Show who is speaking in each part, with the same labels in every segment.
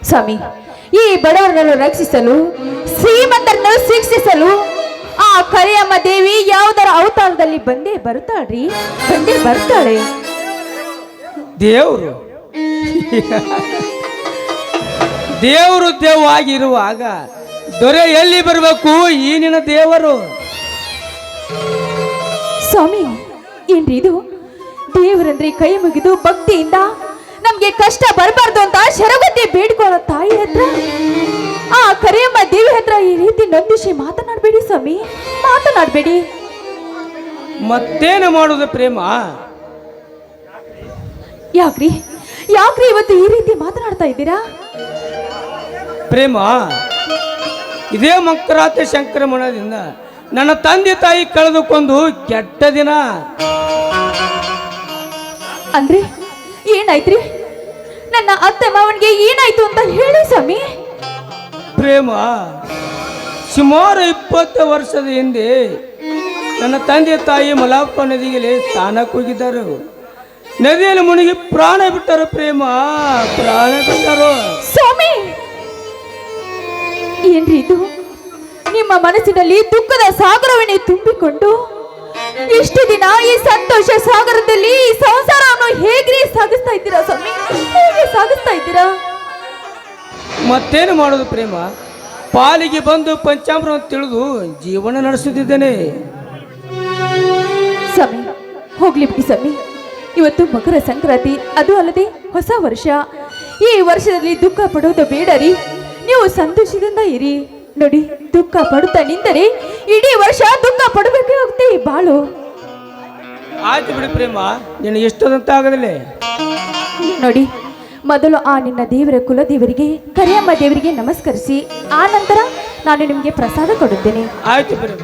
Speaker 1: ಸ್ವಾಮಿ, ಈ ಬಡವರನ್ನು ರಕ್ಷಿಸಲು, ಶ್ರೀಮಂತರನ್ನು ಶಿಕ್ಷಿಸಲು ಆ ಕರಿಯಮ್ಮ ದೇವಿ ಯಾವುದರ ಅವತಾರದಲ್ಲಿ ಬಂದೇ ಬರ್ತಾಳೆ.
Speaker 2: ದೇವರು ದೇವರು ದೇವಾಗಿರುವಾಗ ದೊರೆ ಎಲ್ಲಿ ಬರಬೇಕು? ಈ ನಿನ್ನ ದೇವರು.
Speaker 1: ಸ್ವಾಮಿ, ಏನ್ರಿ ಇದು? ದೇವರಂದ್ರೆ ಕೈ ಮುಗಿದು ಭಕ್ತಿಯಿಂದ ನಮ್ಗೆ ಕಷ್ಟ ಬರಬಾರ್ದು ಅಂತ ಶರವತಿ ಬೇಡ್ಕೊಳ್ಳೋ ತಾಯಿ ಹತ್ರ, ಆ ಕರಿಯಮ್ಮ ದೇವಿ ಹತ್ರ ಈ ರೀತಿ ನಂದಿಸಿ ಮಾತನಾಡಬೇಡಿ ಸ್ವಾಮಿ, ಮಾತನಾಡಬೇಡಿ.
Speaker 2: ಮತ್ತೇನು ಮಾಡುದು ಪ್ರೇಮ?
Speaker 1: ಯಾಕ್ರಿ ಇವತ್ತು ಈ ರೀತಿ ಮಾತನಾಡ್ತಾ ಇದ್ದೀರಾ?
Speaker 2: ಪ್ರೇಮ, ಇದೇ ಮಂಕರಾತಿ ಸಂಕ್ರಮಣದಿಂದ ನನ್ನ ತಂದೆ ತಾಯಿ ಕಳೆದುಕೊಂಡು ಕೆಟ್ಟ ದಿನ.
Speaker 1: ಅಂದ್ರೆ ಏನಾಯ್ತ್ರಿ? ನನ್ನ ಅತ್ತೆ ಮಾವನಿಗೆ ಏನಾಯ್ತು ಅಂತ ಹೇಳಿ ಸ್ವಾಮಿ.
Speaker 2: ಪ್ರೇಮ, ಸುಮಾರು 20 ವರ್ಷದ ಹಿಂದೆ ನನ್ನ ತಂದೆ ತಾಯಿ ಮಲಾಪ ನದಿಗೆ ಸ್ನಾನಕ್ಕೆ ಹೋಗಿದ್ದರು. ನದಿಯಲ್ಲಿ ಮುಳುಗಿ ಪ್ರಾಣ ಬಿಟ್ಟರು. ಪ್ರೇಮ, ಪ್ರಾಣ ಬಿಟ್ಟರು.
Speaker 1: ಸ್ವಾಮಿ, ಏನ್ರಿ ಇದು? ನಿಮ್ಮ ಮನಸ್ಸಿನಲ್ಲಿ ದುಃಖದ ಸಾಗರವನ್ನೇ ತುಂಬಿಕೊಂಡು ಇಷ್ಟು ದಿನ ಈ ಸಂತೋಷ ಸಾಗರದಲ್ಲಿ ಈ ಸಂಸಾರವನ್ನು ಹೇಗ್ರಿ ಸಾಗಿಸ್ತಾ ಇದ್ದೀರಾ ಸ್ವಾಮಿ? ಹೇಗೆ ಸಾಗಿಸ್ತಾ ಇದ್ದೀರಾ?
Speaker 2: ಮತ್ತೇನು ಮಾಡೋದು ಪ್ರೇಮ? ಪಾಲಿಗೆ ಬಂದು ಪಂಚಾಮೃತ ತಿಳಿದು ಜೀವನ ನಡೆಸುತ್ತಿದ್ದೇನೆ.
Speaker 1: ಸ್ವಾಮಿ, ಹೋಗ್ಲಿ ಬಿಡಿ ಸ್ವಾಮಿ. ಇವತ್ತು ಮಕರ ಸಂಕ್ರಾಂತಿ, ಅದು ಅಲ್ಲದೆ ಹೊಸ ವರ್ಷ. ಈ ವರ್ಷದಲ್ಲಿ ದುಃಖ ಪಡುವುದು ಬೇಡರಿ, ನೀವು ಸಂತೋಷದಿಂದ ಇರಿ. ನೋಡಿ, ದುಃಖ ಪಡುತ್ತಾ ನಿಂತರೆ ಇಡೀ ವರ್ಷ ದುಃಖ ಪಡಬೇಕಾಗುತ್ತೆ ಈ ಬಾಳು.
Speaker 2: ಆಯ್ತು ಬಿಡಿ ಪ್ರೇಮ, ನಿನಗೆ ಎಷ್ಟದಂತ ಆಗದಿಲ್ಲ.
Speaker 1: ನೋಡಿ, ಮೊದಲು ಆ ನಿನ್ನ ದೇವರ ಕುಲದೇವರಿಗೆ, ಕರಿಯಮ್ಮ ದೇವರಿಗೆ ನಮಸ್ಕರಿಸಿ, ಆ ನಂತರ ನಾನು ನಿಮಗೆ ಪ್ರಸಾದ ಕೊಡುತ್ತೇನೆ.
Speaker 2: ಆಯ್ತು ಪ್ರೇಮ.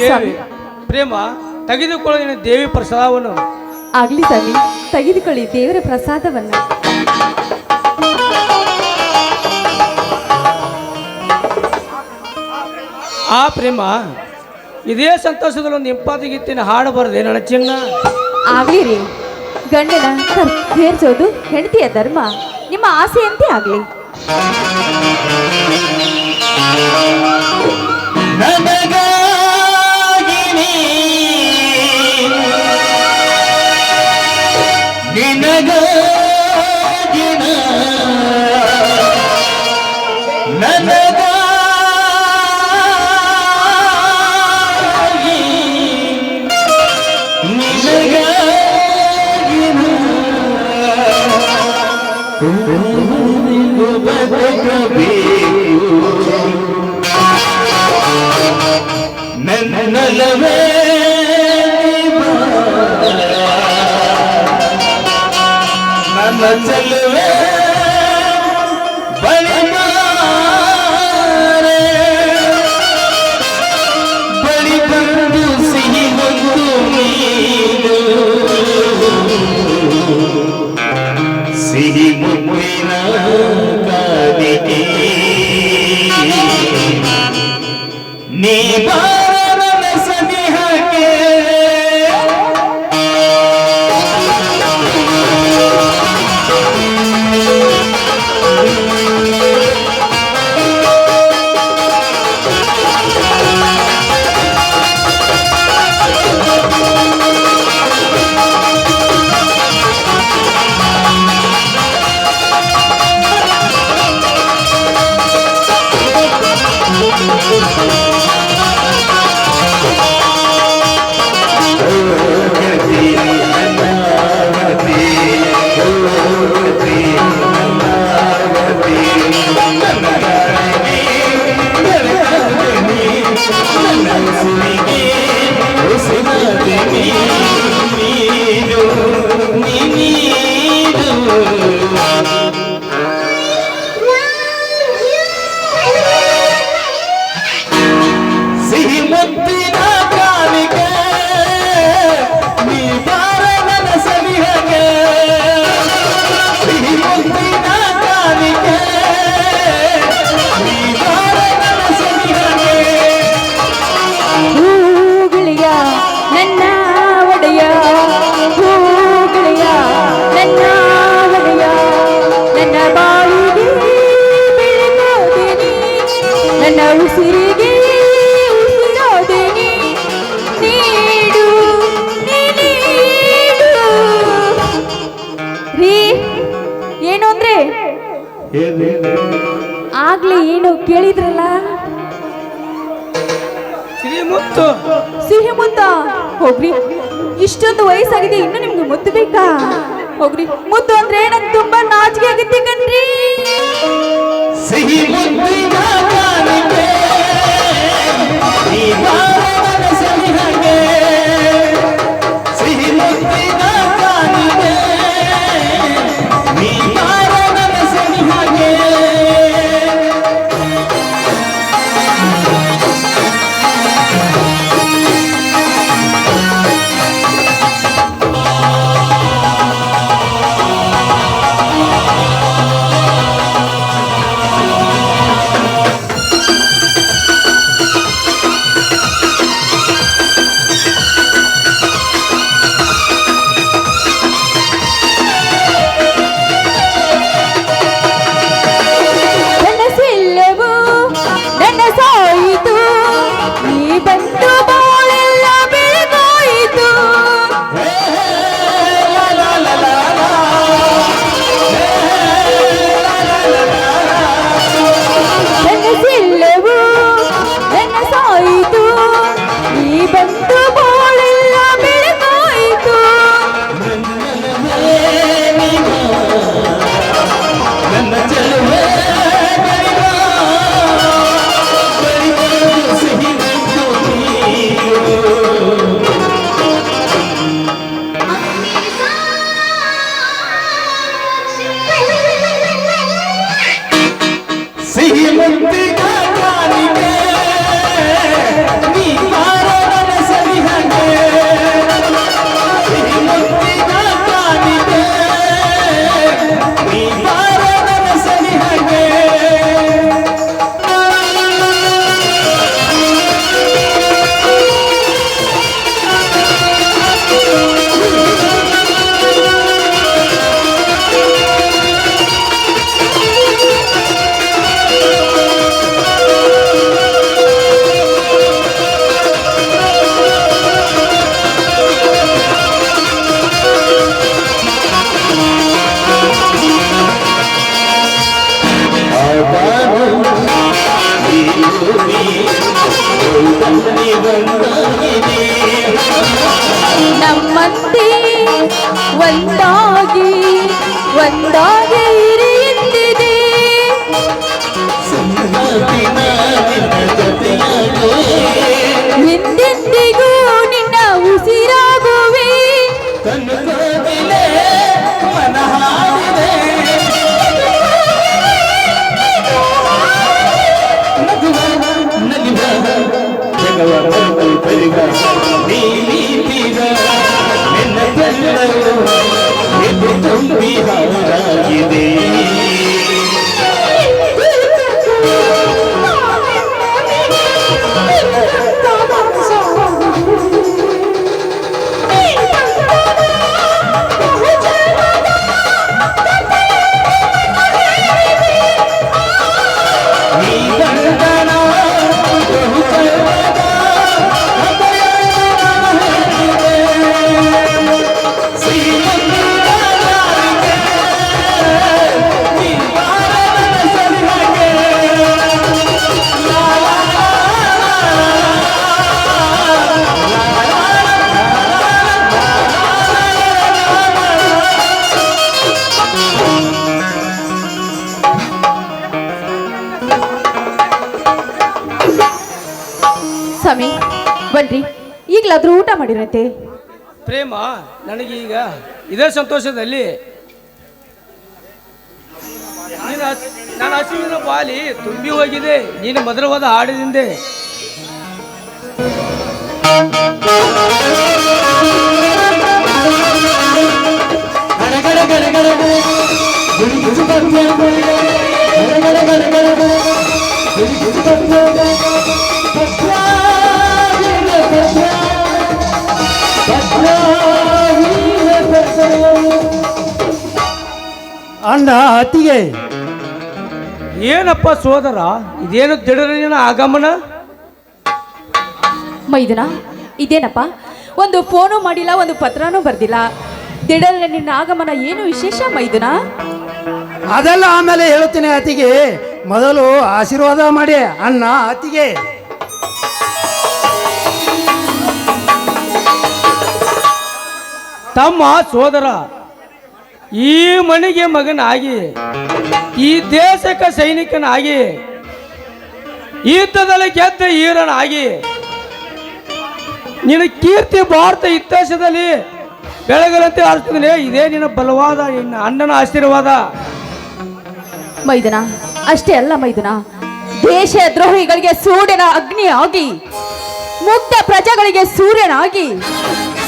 Speaker 2: ದೇವಿ ಪ್ರೇಮ, ತೆಗೆದುಕೊಳ್ಳಿ ದೇವಿ ಪ್ರಸಾದವನ್ನು.
Speaker 1: ಆಗ್ಲಿ ಸ್ವಾಮಿ, ತೆಗೆದುಕೊಳ್ಳಿ ದೇವರ ಪ್ರಸಾದವನ್ನು.
Speaker 2: ಆ ಪ್ರೇಮ, ಇದೇ ಸಂತೋಷದಲ್ಲಿ ಒಂದು ಇಂಪಾದ ಗೀತೆನ ಹಾಡು ಬರದೆ ನನ್ನ ಚಿನ್ನ.
Speaker 1: ಆಗ್ಲಿ ರೀ, ಗಂಡನ ಹೇರ್ಸೋದು ಹೆಂಡತಿಯ ಧರ್ಮ, ನಿಮ್ಮ ಆಸೆಯಂತೆ ಆಗ್ಲಿ.
Speaker 3: ನನ್ನಲವೇ ನನ್ನ ಚೆಲುವೆ ಬಳಿ ಬಳಿ ಬಂದು ಸಿಹಿ ಬಂದು ನೀನು ಸಿಹಿ ಮುತ್ತಿನ ಕಾದಿಗೆ ನೀ ಬಾರನ ಸನಿಹಕ್ಕೆ ಏನು
Speaker 1: ಆಗ್ಲೇ ಏನು ಕೇಳಿದ್ರಲ್ಲ
Speaker 2: ಶ್ರೀಮುತ್ತು
Speaker 1: ಸಿಹಿ ಮುತ್ತ ಹೋಗ್ರಿ, ಇಷ್ಟೊಂದು ವಯಸ್ಸಾಗಿದೆ ಇನ್ನು ನಿಮ್ಗೆ ಮುತ್ತು ಬೇಕಾ? ಹೋಗ್ರಿ, ಮುತ್ತು ಅಂದ್ರೆ ನಂಗೆ ತುಂಬಾ ನಾಚಿಕೆ ಆಗುತ್ತೆ ಕಣ್ರಿ.
Speaker 3: ಸಿಹಿ ಮುತ್ತಿನ ಕಾಣಿಕೆ ಈ ಬಾರನ ಸನಿಹಗೆ ಸಿಹಿ ಮುತ್ತಿನ ಕಾಣಿಕೆ ಈ ಬಾರನ ಸನಿಹಗೆ
Speaker 1: ನನಸೆಲ್ಲವೂ ನನಸಾಯಿತು, ನೀ ಬಂದು ಬಾಳೆಲ್ಲ ಬೆಳಗಾಯಿತು. ನನಸೆಲ್ಲವೂ ನನಸಾಯಿತು, ನೀ ಬಂದು ಬಾಳೆಲ್ಲ ಬೆಳಗಾಯಿತು.
Speaker 3: ನನ್ನ ಚೆಲುವೆ ಸಿಹಿ ಮುತ್ತು ನೀರು ಸಿಹಿ ಮುತ್ತಿನ ಕಾಣಿಕೆ ನೀ ಬಾರನ ಸನಿಹಗೆ ಸಿಹಿ ಮುತ್ತಿನ ಕಾಣಿಕೆ ನೀ ಬಾರನ ಸನಿಹಗೆ
Speaker 1: ನಮ್ಮಂತೆ ಒಂದಾಗಿ ಒಂದಾಗಿ ಇರಿ ಎಂದಿದೆ. ಎಂದೆಂದಿಗೂ ನಿನ್ನ ಉಸಿರಾಗುವೆ.
Speaker 3: ತುಂಬಿ ಹಾಡಾಗಿದೆ
Speaker 1: ಸ್ವಾಮಿ ಬನ್ರಿ, ಈಗಲಾದ್ರೂ ಊಟ ಮಾಡಿರಂತೆ.
Speaker 2: ಪ್ರೇಮ, ನನಗೀಗ ಇದೇ ಸಂತೋಷದಲ್ಲಿ ನನ್ನ ಹಸಿವಿನ ಬಾಲಿ ತುಂಬಿ ಹೋಗಿದೆ ನೀನು ಮಧುರವಾದ ಹಾಡಿನಿಂದೆ.
Speaker 4: ಅಣ್ಣ ಅತ್ತಿಗೆ,
Speaker 2: ಏನಪ್ಪ ಸೋದರ, ಇದೇನು ದಿಢೀರಿನ ಆಗಮನ?
Speaker 1: ಮೈದುನ, ಇದೇನಪ್ಪ, ಒಂದು ಫೋನು ಮಾಡಿಲ್ಲ, ಒಂದು ಪತ್ರನೂ ಬರ್ದಿಲ್ಲ. ದಿಢೀರನೆ ನಿನ್ನ ಆಗಮನ, ಏನು ವಿಶೇಷ ಮೈದುನ?
Speaker 4: ಅದೆಲ್ಲ ಆಮೇಲೆ ಹೇಳುತ್ತೇನೆ ಅತಿಗೆ. ಮೊದಲು ಆಶೀರ್ವಾದ ಮಾಡಿ ಅಣ್ಣ ಅತಿಗೆ.
Speaker 2: ತಮ್ಮ ಸೋದರ ಈ ಮನೆಗೆ ಮಗನಾಗಿ, ಈ ದೇಶಕ್ಕೆ ಸೈನಿಕನಾಗಿ, ಯುದ್ಧದಲ್ಲಿ ಗೆದ್ದ ಈರನಾಗಿ, ನಿನ್ನ ಕೀರ್ತಿ ಭಾರತ ಇತಿಹಾಸದಲ್ಲಿ ಬೆಳಗಲಂತೆ ಆರಿಸ್ತದೆ. ಇದೇ ನಿನ್ನ ಬಲವಾದ ನಿನ್ನ ಅಣ್ಣನ ಆಶೀರ್ವಾದ.
Speaker 1: ಮೈದನ, ಅಷ್ಟೇ ಅಲ್ಲ ಮೈದನ, ದೇಶ ದ್ರೋಹಿಗಳಿಗೆ ಸೂರ್ಯನ ಅಗ್ನಿ ಆಗಿ, ಮುಗ್ಧ ಪ್ರಜೆಗಳಿಗೆ ಸೂರ್ಯನಾಗಿ,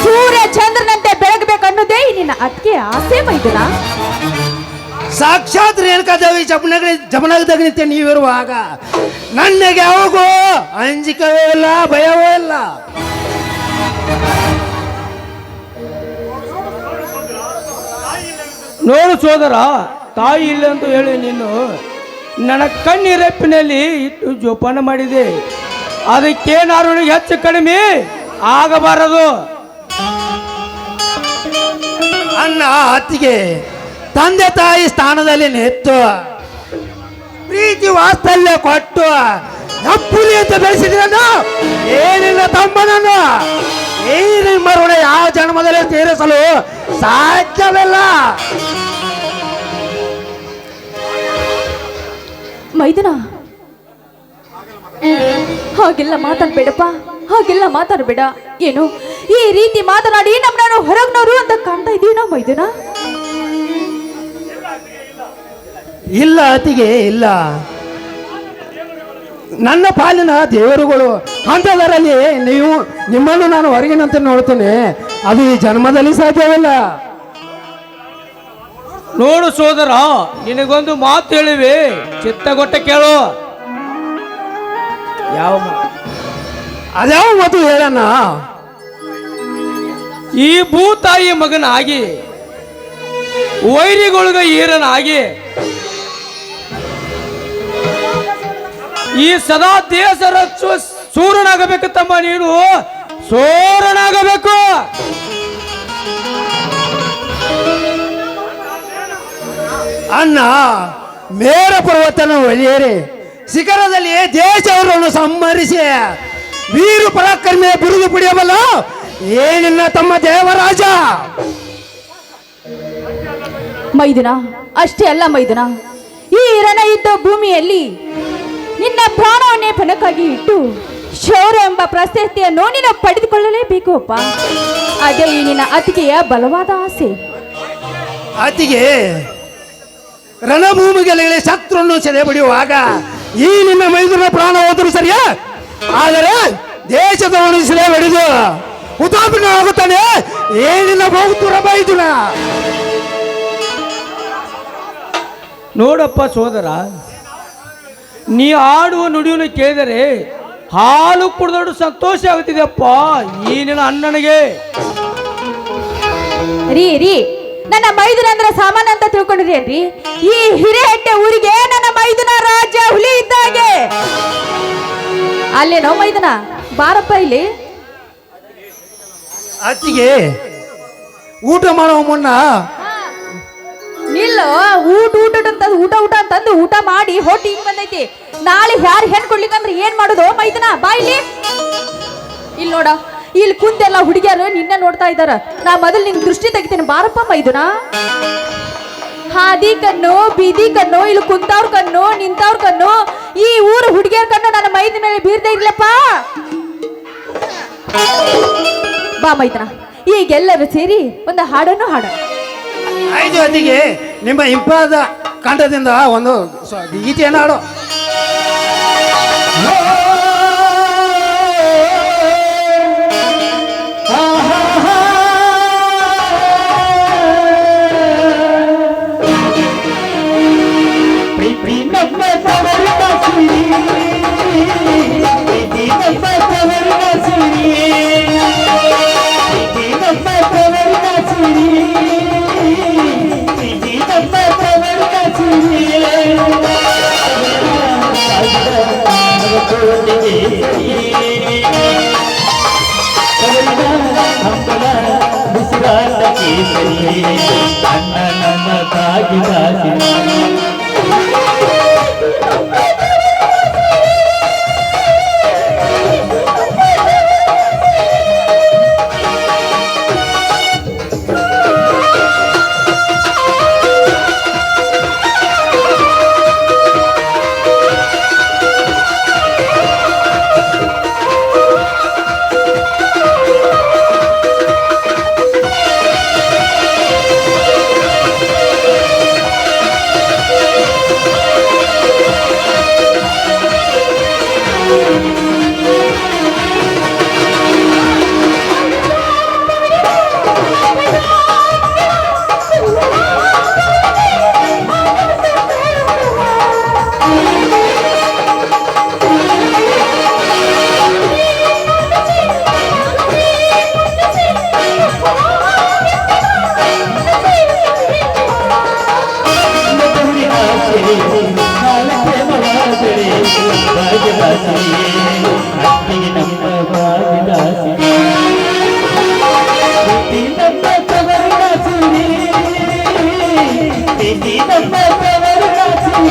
Speaker 1: ಸೂರ್ಯ ಚಂದ್ರನಂತೆ ಬೆಳಗಬೇಕನ್ನೋದೇ ನಿನ್ನ ಅತ್ತಿಗೆ ಆಸೆ ಮೈದನ.
Speaker 4: ಸಾಕ್ಷಾತ್ ರೇಣುಕಾದೇವಿ ಜಮನಗದಾಗ ನಿಂತೆ ನೀವಿರುವಾಗ ನನಗೆ ಯಾವಾಗೂ ಅಂಜಿಕವೇ ಇಲ್ಲ, ಭಯವೂ ಇಲ್ಲ.
Speaker 2: ನೋಡು ಸೋದರ, ತಾಯಿ ಇಲ್ಲ ಅಂತ ಹೇಳಿ ನೀನು ನನ್ನ ಕಣ್ಣೀರಪ್ಪಿನಲ್ಲಿ ಇಟ್ಟು ಜೋಪಾನ ಮಾಡಿದೆ. ಅದಕ್ಕೇನಾರು ಹೆಚ್ಚು ಕಡಿಮೆ ಆಗಬಾರದು.
Speaker 4: ಅಣ್ಣ ಅತ್ತಿಗೆ ತಂದೆ ತಾಯಿ ಸ್ಥಾನದಲ್ಲಿ ನಿಂತು ಪ್ರೀತಿ ವಾತ್ಸಲ್ಯ ಕೊಟ್ಟು ಅಪ್ಪುಲಿ ಅಂತ ಬೆಳೆಸಿದ್ರನ್ನು ಏನಿಲ್ಲ ತಮ್ಮನನ್ನು ಈ ನಿಮ್ಮ ಋಣ ಯಾವ ಜನ್ಮದಲ್ಲಿ ತೀರಿಸಲು ಸಾಧ್ಯವಿಲ್ಲ.
Speaker 1: ಮೈದನ, ಹಾಗೆಲ್ಲ ಮಾತಾಡ್ಬೇಡಪ್ಪ, ಹಾಗೆಲ್ಲ ಮಾತಾಡ್ಬೇಡ. ಏನು ಈ ರೀತಿ ಮಾತನಾಡಿ ನಮ್ಮನ್ನು ಹೊರಗ್ನವರು ಅಂತ ಕಾಣ್ತಾ ಇದೀನೋ ಮೈದನ?
Speaker 4: ಇಲ್ಲ ಅತಿಗೆ, ಇಲ್ಲ. ನನ್ನ ಪಾಲಿನ ದೇವರುಗಳು ಅಂಥದರಲ್ಲಿ ನಿಮ್ಮನ್ನು ನಾನು ಹೊರಗಿನಂತೆ ನೋಡ್ತೇನೆ. ಅದು ಈ ಜನ್ಮದಲ್ಲಿ ಸಾಧ್ಯವಿಲ್ಲ.
Speaker 2: ನೋಡು ಸೋದರ, ನಿನಗೊಂದು ಮಾತು ಹೇಳಿವೆ, ಚಿತ್ತಗೊಟ್ಟ ಕೇಳು. ಯಾವ
Speaker 4: ಅದ್ಯಾವ ಮಾತು ಹೇಳಣ್ಣ?
Speaker 2: ಈ ಭೂತಾಯಿ ಮಗನಾಗಿ, ವೈರಿಗೊಳಗ ಈರನಾಗಿ, ಈ ಸದಾ ದೇಶ ರಕ್ಷುವ ಸೂರನಾಗಬೇಕು ತಮ್ಮ. ನೀನು ಸೋರನಾಗಬೇಕು.
Speaker 4: ಅಣ್ಣ, ಮೇರ ಪರ್ವತನ ಒಲಿಯೇರಿ ಶಿಖರದಲ್ಲಿ ದೇಶವರನ್ನು ಸಂಹರಿಸಿ ವೀರು ಪರಾಕ್ರಮೆ ಬಿರುದು ಪಡೆಯಬಲ್ಲ ಏನಿಲ್ಲ ತಮ್ಮ ದೇವರಾಜ.
Speaker 1: ಮೈದುನ, ಅಷ್ಟೇ ಅಲ್ಲ ಮೈದುನ, ಈ ರಣ ಯುದ್ಧ ಭೂಮಿಯಲ್ಲಿ ನಿನ್ನ ಪ್ರಾಣವನ್ನೇ ಪಣಕ್ಕಾಗಿ ಇಟ್ಟು ಶೌರ್ಯ ಎಂಬ ಪ್ರಶಸ್ತಿಯನ್ನು ನೀನು ಪಡೆದುಕೊಳ್ಳಲೇಬೇಕು ಅಪ್ಪ. ಅದೇ ಈ ನಿನ್ನ ಅತ್ತಿಗೆಯ ಬಲವಾದ ಆಸೆ.
Speaker 4: ಅತಿಗೆ ರಣಭೂಮಿಗಳಲ್ಲಿ ಶತ್ರುವನ್ನು ಸೆದೆ ಬಡಿಯುವಾಗ ಈ ನಿನ್ನ ಮೈದುನ ಪ್ರಾಣ ಹೋದರೂ ಸರಿಯಾ, ಆದರೆ ದೇಶದವನು ಸೆದೆ ಬಡಿದು ಹುತಾತ್ಮ ಆಗುತ್ತಾನೆ. ಏನಿಲ್ಲ ಹೋಗುತ್ತೀರ ಮೈದುನ.
Speaker 2: ನೋಡಪ್ಪ ಸೋದರ, ನೀ ಆಡುವ ನುಡಿಯನ್ನು ಕೇಳಿದರೆ ಹಾಲು ಕುಡಿದಷ್ಟು ಸಂತೋಷ ಆಗುತ್ತಿದೆಯಪ್ಪ ಈ ನಿನ್ನ ಅಣ್ಣನಿಗೆ.
Speaker 1: ರೀ ನನ್ನ ಮೈದುನ ಅಂದ್ರೆ ಸಾಮಾನ್ಯ ಅಂತ ತಿಳ್ಕೊಂಡಿರೇನ್ರಿ? ಈ ಹಿರೇಹಟ್ಟೆ ಊರಿಗೆ ನನ್ನ ಮೈದುನ ರಾಜ್ಯ ಹುಲಿ ಇದ್ದಾಗೆ. ಅಲ್ಲೇನೋ ಮೈದುನ, ಬಾರಪ್ಪ ಇಲ್ಲಿ.
Speaker 4: ಅತ್ತಿಗೆ ಊಟ ಮಾಡುವ ಮುನ್ನ
Speaker 1: ನಿಲ್ಲು. ಊಟ ಅಂತಂದು ಊಟ ಮಾಡಿ ಹೊಟ್ಟಿ ಹಿಂಗ್ ಬಂದೈತಿ. ನಾಳೆ ಯಾರು ಹೆಣ್ ಕೊಡ್ಲಿಕ್ಕಂದ್ರೆ ಏನ್ ಮಾಡೋದು ಮೈದನ? ಬಾ ಇಲ್ಲಿ. ಇಲ್ಲಿ ನೋಡ, ಇಲ್ಲಿ ಕುಂತೆಲ್ಲ ಹುಡುಗಿಯರು ನಿನ್ನ ನೋಡ್ತಾ ಇದ್ದಾರ. ನಾ ಮೊದಲು ನಿನ್ ದೃಷ್ಟಿ ತೆಗಿತೇನೆ. ಬಾರಪ್ಪ ಮೈದುನ. ಹಾದಿ ಕಣ್ಣು, ಬೀದಿ ಕಣ್ಣು, ಇಲ್ಲಿ ಕುಂತವ್ರ ಕಣ್ಣು, ನಿಂತವ್ರ ಕಣ್ಣು, ಈ ಊರು ಹುಡುಗಿಯರ ಕಣ್ಣು ನನ್ನ ಮೈದ ಮೇಲೆ ಬೀರ್ತಾ ಇರ್ಲಪ್ಪ. ಬಾ ಮೈದನ, ಈಗೆಲ್ಲರೂ ಸೇರಿ ಒಂದು ಹಾಡನ್ನು ಹಾಡ.
Speaker 4: ಆಯ್ತು ಅತ್ತಿಗೆ, ನಿಮ್ಮ ಇಂಪಾದ ಕಂಠದಿಂದ ಒಂದು ಗೀತೆಯನ್ನು ಹಾಡು.
Speaker 3: ಅಣ್ಣ ನನ್ನ ಭಾಗ್ಯದಾಸಿ ಅತ್ತಿಗೆ ನಮ್ಮ ಭಾಗ್ಯದಾಸಿ ಪ್ರೀತಿ ನಮ್ಮ ತವರದಾಸಿ ಪ್ರೀತಿ ನಮ್ಮ ತವರದಾಸಿ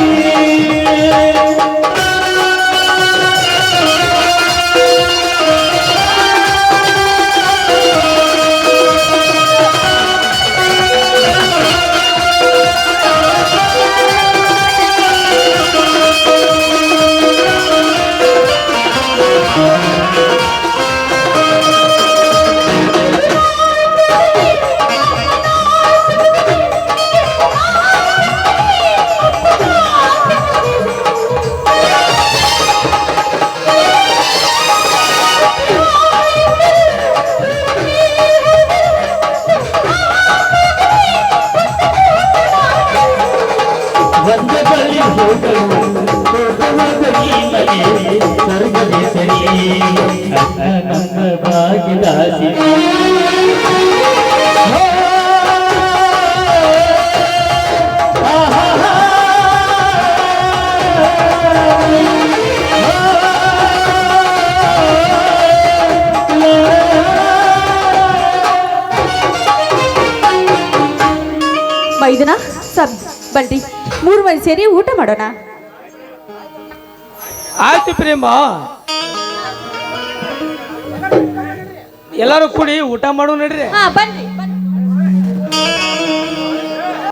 Speaker 3: ಒಂದ ಬಳಿ ಹೋಗಲು ಹೋಗುವುದಕ್ಕೆ ಮನೆ ಸ್ವರ್ಗವೇ ಸರಿ ಅಕ್ಕ ನಮ್ಮ ಭಾಗ್ಯದಾಸಿ
Speaker 1: ಮೈದನ ಸಬ್ ಬಲ್ರಿ 3 ಮಂದಿ ಸೇರಿ ಊಟ ಮಾಡೋಣ.
Speaker 2: ಆಯ್ತು ಪ್ರೇಮ, ಎಲ್ಲರೂ ಕೂಡಿ ಊಟ ಮಾಡೋ ನಡ್ರಿ.
Speaker 1: ಹಾ ಬನ್ನಿ.